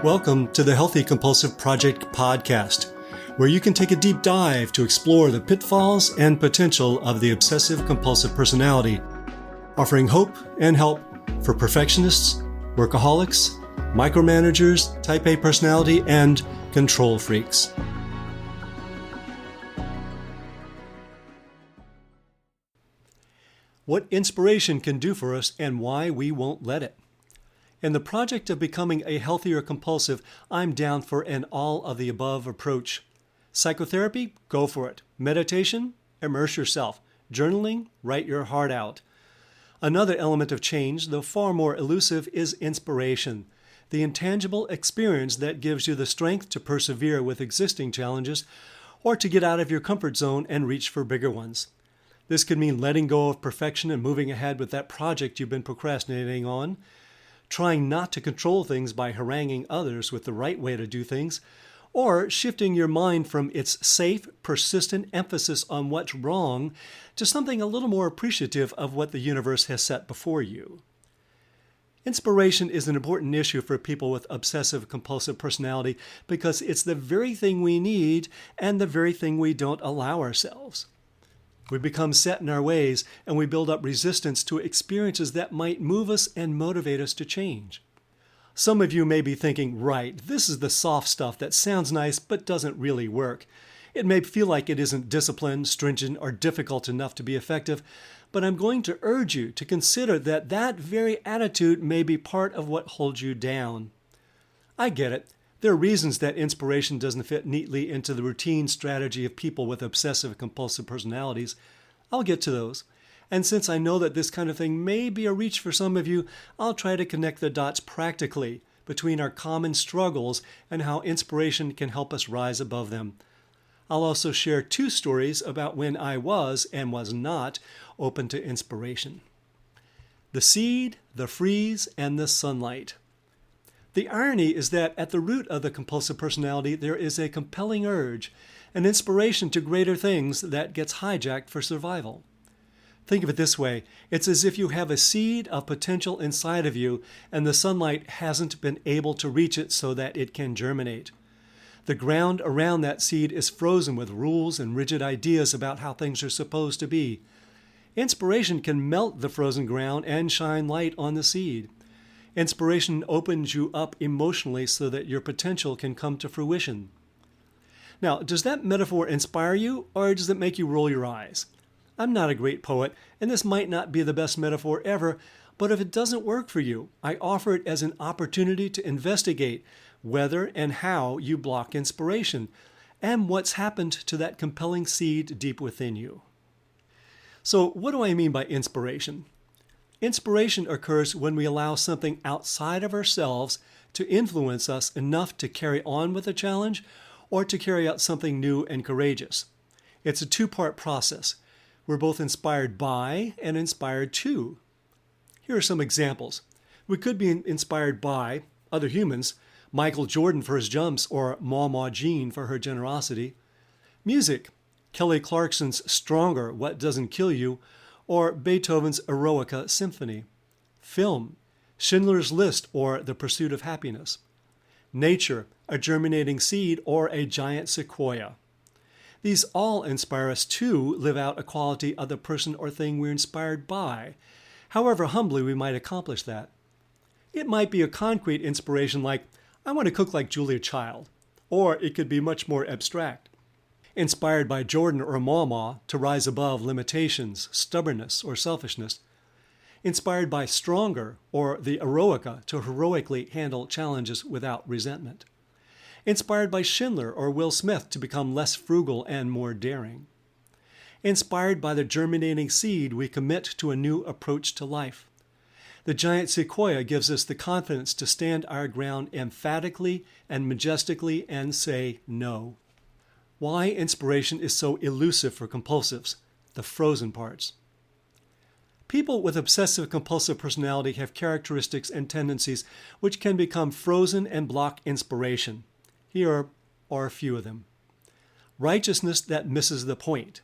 Welcome to the Healthy Compulsive Project podcast, where you can take a deep dive to explore the pitfalls and potential of the obsessive-compulsive personality, offering hope and help for perfectionists, workaholics, micromanagers, type A personality, and control freaks. What inspiration can do for us and why we won't let it. In the project of becoming a healthier compulsive, I'm down for an all-of-the-above approach. Psychotherapy? Go for it. Meditation? Immerse yourself. Journaling? Write your heart out. Another element of change, though far more elusive, is inspiration, the intangible experience that gives you the strength to persevere with existing challenges or to get out of your comfort zone and reach for bigger ones. This could mean letting go of perfection and moving ahead with that project you've been procrastinating on, trying not to control things by haranguing others with the right way to do things, or shifting your mind from its safe, persistent emphasis on what's wrong to something a little more appreciative of what the universe has set before you. Inspiration is an important issue for people with obsessive-compulsive personality because it's the very thing we need and the very thing we don't allow ourselves. We become set in our ways, and we build up resistance to experiences that might move us and motivate us to change. Some of you may be thinking, right, this is the soft stuff that sounds nice but doesn't really work. It may feel like it isn't disciplined, stringent, or difficult enough to be effective, but I'm going to urge you to consider that that very attitude may be part of what holds you down. I get it. There are reasons that inspiration doesn't fit neatly into the routine strategy of people with obsessive-compulsive personalities. I'll get to those. And since I know that this kind of thing may be a reach for some of you, I'll try to connect the dots practically between our common struggles and how inspiration can help us rise above them. I'll also share 2 stories about when I was and was not open to inspiration. The seed, the freeze, and the sunlight. The irony is that at the root of the compulsive personality, there is a compelling urge, an inspiration to greater things that gets hijacked for survival. Think of it this way. It's as if you have a seed of potential inside of you, and the sunlight hasn't been able to reach it so that it can germinate. The ground around that seed is frozen with rules and rigid ideas about how things are supposed to be. Inspiration can melt the frozen ground and shine light on the seed. Inspiration opens you up emotionally so that your potential can come to fruition. Now, does that metaphor inspire you, or does it make you roll your eyes? I'm not a great poet, and this might not be the best metaphor ever, but if it doesn't work for you, I offer it as an opportunity to investigate whether and how you block inspiration, and what's happened to that compelling seed deep within you. So, what do I mean by inspiration? Inspiration occurs when we allow something outside of ourselves to influence us enough to carry on with a challenge or to carry out something new and courageous. It's a 2-part process. We're both inspired by and inspired to. Here are some examples. We could be inspired by other humans, Michael Jordan for his jumps or Mama Jean for her generosity. Music, Kelly Clarkson's Stronger, What Doesn't Kill You, or Beethoven's Eroica Symphony. Film, Schindler's List or The Pursuit of Happiness. Nature, a germinating seed or a giant sequoia. These all inspire us to live out a quality of the person or thing we're inspired by, however humbly we might accomplish that. It might be a concrete inspiration like, I want to cook like Julia Child, or it could be much more abstract. Inspired by Jordan or Mama to rise above limitations, stubbornness, or selfishness. Inspired by Stronger or the Eroica to heroically handle challenges without resentment. Inspired by Schindler or Will Smith to become less frugal and more daring. Inspired by the germinating seed, we commit to a new approach to life. The giant sequoia gives us the confidence to stand our ground emphatically and majestically and say no. Why inspiration is so elusive for compulsives, the frozen parts. People with obsessive-compulsive personality have characteristics and tendencies which can become frozen and block inspiration. Here are a few of them. Righteousness that misses the point.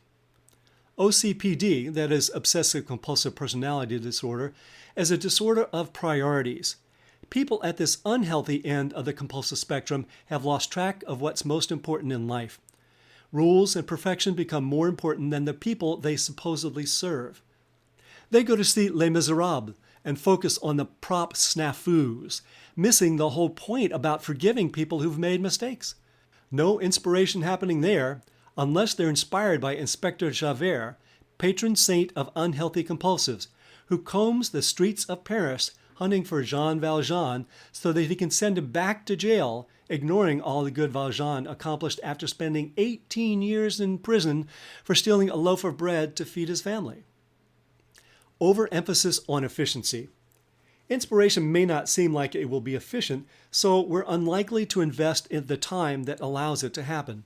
OCPD, that is obsessive-compulsive personality disorder, is a disorder of priorities. People at this unhealthy end of the compulsive spectrum have lost track of what's most important in life. Rules and perfection become more important than the people they supposedly serve. They go to see Les Miserables and focus on the prop snafus, missing the whole point about forgiving people who've made mistakes. No inspiration happening there unless they're inspired by Inspector Javert, patron saint of unhealthy compulsives, who combs the streets of Paris hunting for Jean Valjean so that he can send him back to jail, ignoring all the good Valjean accomplished after spending 18 years in prison for stealing a loaf of bread to feed his family. Overemphasis on efficiency. Inspiration may not seem like it will be efficient, so we're unlikely to invest in the time that allows it to happen.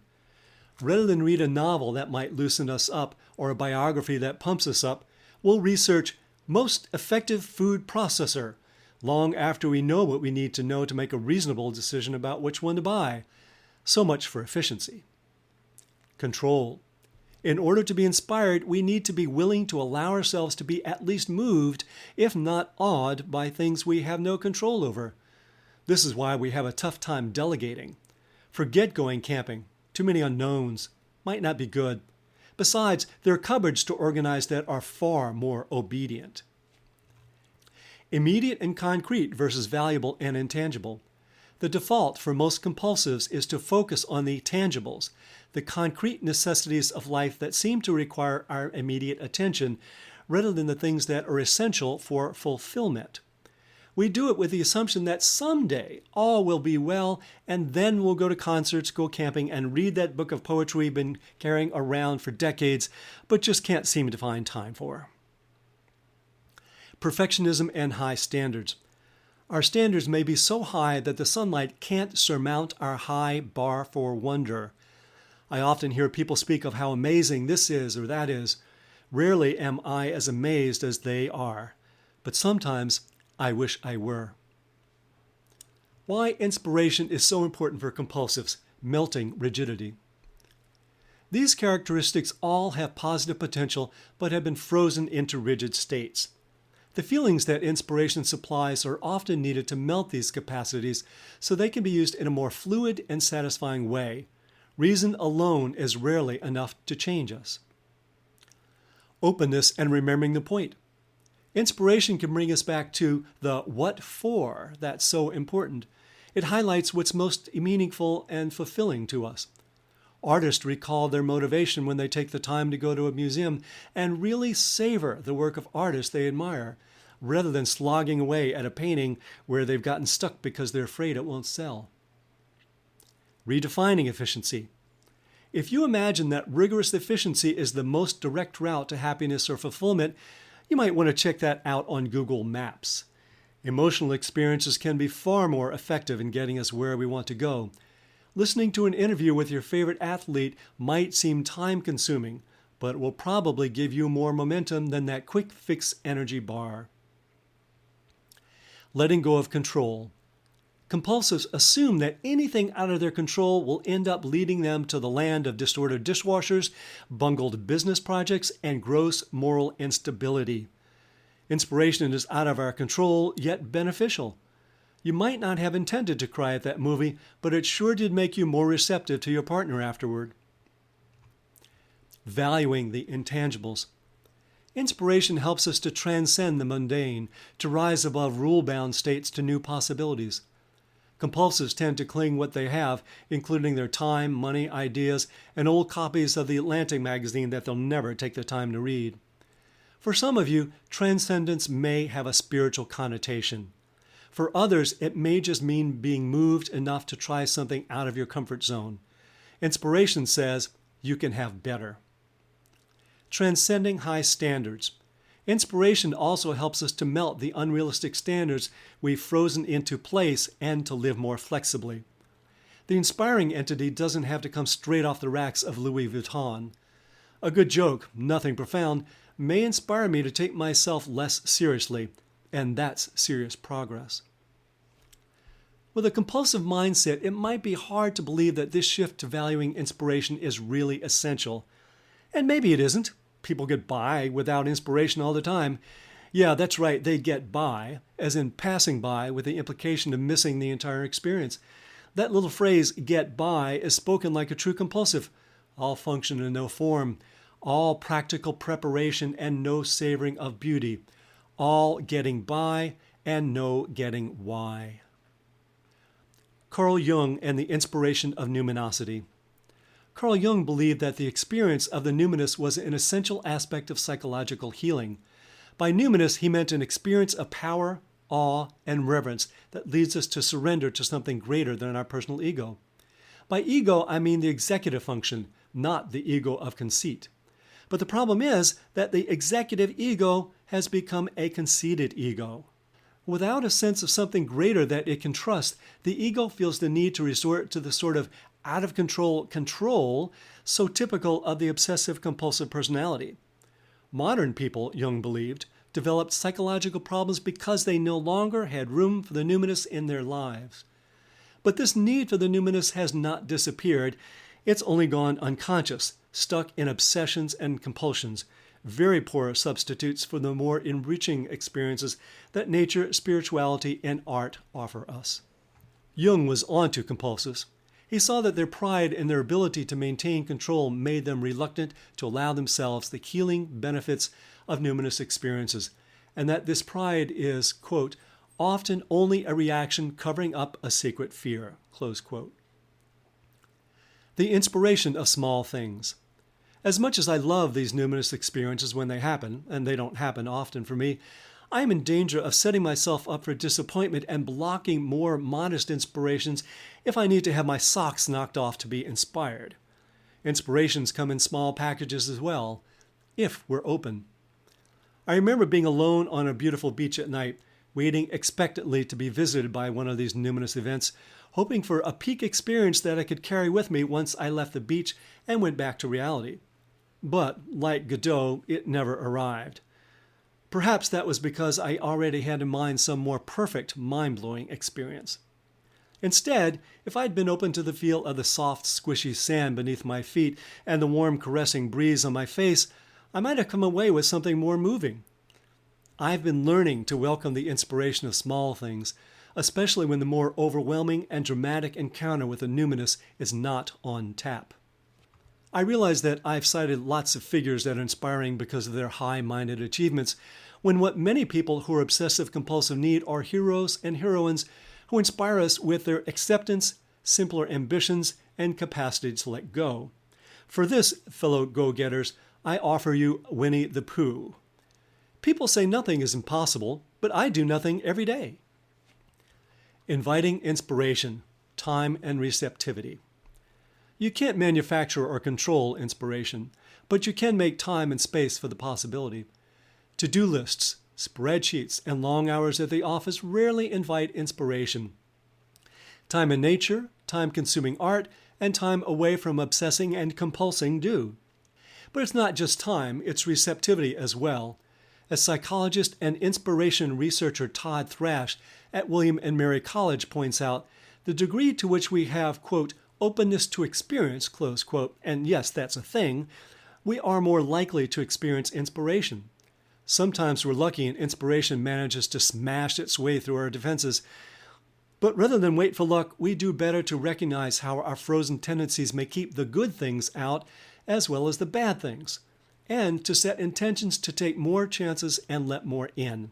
Rather than read a novel that might loosen us up or a biography that pumps us up, we'll research most effective food processor long after we know what we need to know to make a reasonable decision about which one to buy. So much for efficiency. Control. In order to be inspired, we need to be willing to allow ourselves to be at least moved, if not awed, by things we have no control over. This is why we have a tough time delegating. Forget going camping. Too many unknowns. Might not be good. Besides, there are cupboards to organize that are far more obedient. Immediate and concrete versus valuable and intangible. The default for most compulsives is to focus on the tangibles, the concrete necessities of life that seem to require our immediate attention, rather than the things that are essential for fulfillment. We do it with the assumption that someday all will be well, and then we'll go to concerts, go camping, and read that book of poetry we've been carrying around for decades, but just can't seem to find time for. Perfectionism and high standards. Our standards may be so high that the sunlight can't surmount our high bar for wonder. I often hear people speak of how amazing this is or that is. Rarely am I as amazed as they are, but sometimes I wish I were. Why inspiration is so important for compulsives: melting rigidity. These characteristics all have positive potential but have been frozen into rigid states. The feelings that inspiration supplies are often needed to melt these capacities so they can be used in a more fluid and satisfying way. Reason alone is rarely enough to change us. Openness and remembering the point. Inspiration can bring us back to the what for that's so important. It highlights what's most meaningful and fulfilling to us. Artists recall their motivation when they take the time to go to a museum and really savor the work of artists they admire, rather than slogging away at a painting where they've gotten stuck because they're afraid it won't sell. Redefining efficiency. If you imagine that rigorous efficiency is the most direct route to happiness or fulfillment, you might want to check that out on Google Maps. Emotional experiences can be far more effective in getting us where we want to go. Listening to an interview with your favorite athlete might seem time-consuming, but it will probably give you more momentum than that quick-fix energy bar. Letting go of control. Compulsives assume that anything out of their control will end up leading them to the land of disordered dishwashers, bungled business projects, and gross moral instability. Inspiration is out of our control, yet beneficial. You might not have intended to cry at that movie, but it sure did make you more receptive to your partner afterward. Valuing the intangibles. Inspiration helps us to transcend the mundane, to rise above rule-bound states to new possibilities. Compulsives tend to cling what they have, including their time, money, ideas, and old copies of the Atlantic magazine that they'll never take the time to read. For some of you, transcendence may have a spiritual connotation. For others, it may just mean being moved enough to try something out of your comfort zone. Inspiration says you can have better. Transcending high standards. Inspiration also helps us to melt the unrealistic standards we've frozen into place and to live more flexibly. The inspiring entity doesn't have to come straight off the racks of Louis Vuitton. A good joke, nothing profound, may inspire me to take myself less seriously, and that's serious progress. With a compulsive mindset, it might be hard to believe that this shift to valuing inspiration is really essential. And maybe it isn't. People get by without inspiration all the time. Yeah, that's right. They get by, as in passing by, with the implication of missing the entire experience. That little phrase, get by, is spoken like a true compulsive. All function and no form. All practical preparation and no savoring of beauty. All getting by and no getting why. Carl Jung and the inspiration of numinosity. Carl Jung believed that the experience of the numinous was an essential aspect of psychological healing. By numinous, he meant an experience of power, awe, and reverence that leads us to surrender to something greater than our personal ego. By ego, I mean the executive function, not the ego of conceit. But the problem is that the executive ego has become a conceited ego. Without a sense of something greater that it can trust, the ego feels the need to resort to the sort of out-of-control control so typical of the obsessive-compulsive personality. Modern people, Jung believed, developed psychological problems because they no longer had room for the numinous in their lives. But this need for the numinous has not disappeared. It's only gone unconscious, stuck in obsessions and compulsions, very poor substitutes for the more enriching experiences that nature, spirituality, and art offer us. Jung was onto compulsives. He saw that their pride in their ability to maintain control made them reluctant to allow themselves the healing benefits of numinous experiences, and that this pride is, quote, often only a reaction covering up a secret fear, close quote. The inspiration of small things. As much as I love these numinous experiences when they happen, and they don't happen often for me, I am in danger of setting myself up for disappointment and blocking more modest inspirations if I need to have my socks knocked off to be inspired. Inspirations come in small packages as well, if we're open. I remember being alone on a beautiful beach at night, waiting expectantly to be visited by one of these numinous events, hoping for a peak experience that I could carry with me once I left the beach and went back to reality. But, like Godot, it never arrived. Perhaps that was because I already had in mind some more perfect, mind-blowing experience. Instead, if I'd been open to the feel of the soft, squishy sand beneath my feet and the warm, caressing breeze on my face, I might have come away with something more moving. I've been learning to welcome the inspiration of small things, especially when the more overwhelming and dramatic encounter with the numinous is not on tap. I realize that I've cited lots of figures that are inspiring because of their high-minded achievements, when what many people who are obsessive-compulsive need are heroes and heroines who inspire us with their acceptance, simpler ambitions, and capacity to let go. For this, fellow go-getters, I offer you Winnie the Pooh. People say nothing is impossible, but I do nothing every day. Inviting inspiration, time and receptivity. You can't manufacture or control inspiration, but you can make time and space for the possibility. To-do lists, spreadsheets, and long hours at the office rarely invite inspiration. Time in nature, time-consuming art, and time away from obsessing and compulsing do. But it's not just time, it's receptivity as well. As psychologist and inspiration researcher Todd Thrash at William and Mary College points out, the degree to which we have, quote, openness to experience, close quote, and yes, that's a thing, we are more likely to experience inspiration. Sometimes we're lucky and inspiration manages to smash its way through our defenses. But rather than wait for luck, we do better to recognize how our frozen tendencies may keep the good things out as well as the bad things, and to set intentions to take more chances and let more in.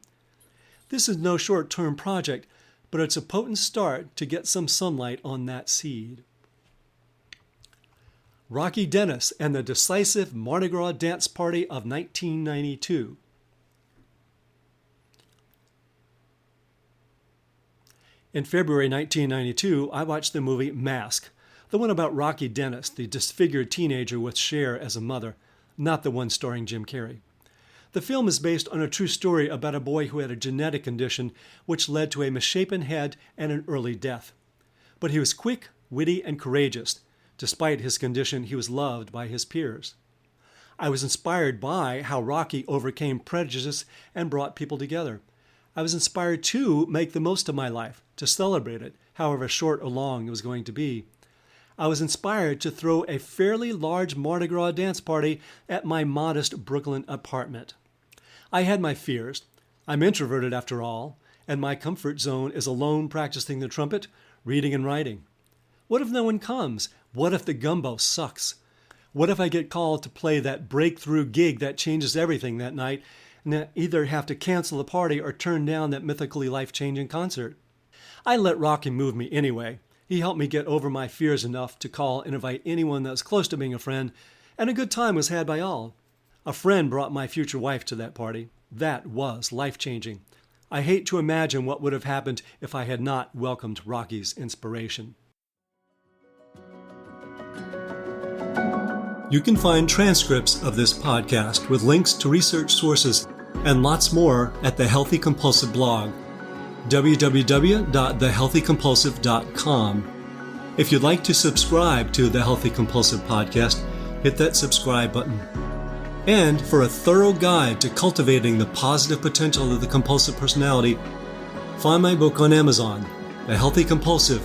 This is no short-term project, but it's a potent start to get some sunlight on that seed. Rocky Dennis and the decisive Mardi Gras dance party of 1992. In February 1992, I watched the movie Mask, the one about Rocky Dennis, the disfigured teenager with Cher as a mother, not the one starring Jim Carrey. The film is based on a true story about a boy who had a genetic condition which led to a misshapen head and an early death. But he was quick, witty, and courageous. Despite his condition, he was loved by his peers. I was inspired by how Rocky overcame prejudice and brought people together. I was inspired to make the most of my life, to celebrate it, however short or long it was going to be. I was inspired to throw a fairly large Mardi Gras dance party at my modest Brooklyn apartment. I had my fears. I'm introverted after all, and my comfort zone is alone practicing the trumpet, reading and writing. What if no one comes? What if the gumbo sucks? What if I get called to play that breakthrough gig that changes everything that night, and either have to cancel the party or turn down that mythically life-changing concert? I let Rocky move me anyway. He helped me get over my fears enough to call and invite anyone that was close to being a friend, and a good time was had by all. A friend brought my future wife to that party. That was life-changing. I hate to imagine what would have happened if I had not welcomed Rocky's inspiration. You can find transcripts of this podcast with links to research sources and lots more at the Healthy Compulsive blog, www.thehealthycompulsive.com. If you'd like to subscribe to the Healthy Compulsive podcast, hit that subscribe button. And for a thorough guide to cultivating the positive potential of the compulsive personality, find my book on Amazon, The Healthy Compulsive,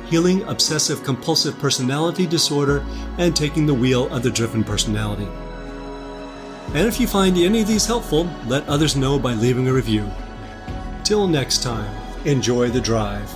Healing Obsessive-Compulsive Personality Disorder and Taking the Wheel of the Driven Personality. And if you find any of these helpful, let others know by leaving a review. Till next time, enjoy the drive.